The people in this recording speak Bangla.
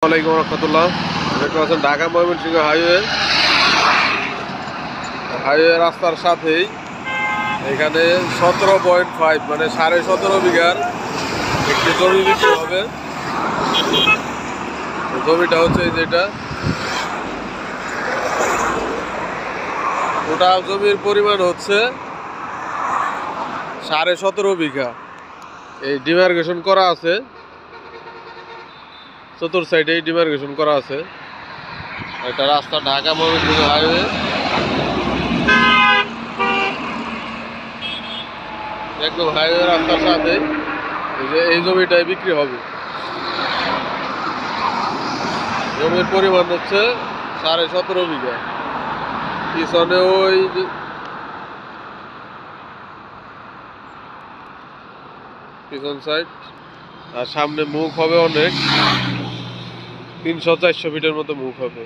ওয়ালাইকুম রহমতুল্লাহ। দেখতে পাচ্ছেন ঢাকা ময়মনসিংহ হাইওয়ে রাস্তার সাথেই এখানে 17.5 মানে 17.5 বিঘার একটি জমি বিক্রি হবে। জমিটা হচ্ছে যেটা টোটাল জমির পরিমাণ হচ্ছে 17.5 বিঘা। এই ডিমার্কেশন করা আছে, চতুর্থ সাইডে ডিমার্কেশন করা আছে। এটা রাস্তা ঢাকা ময়মনসিংহ হাইওয়ে। একদম হাইওয়ে রাস্তার সাথে এই জমিটাই বিক্রি হবে। জমির পরিমাণ হচ্ছে 17.5 বিঘা। পিছনে ওই পিছন সাইড আর সামনে মুখ হবে অনেক, 300-400 ফিটের মতো মুখ হবে।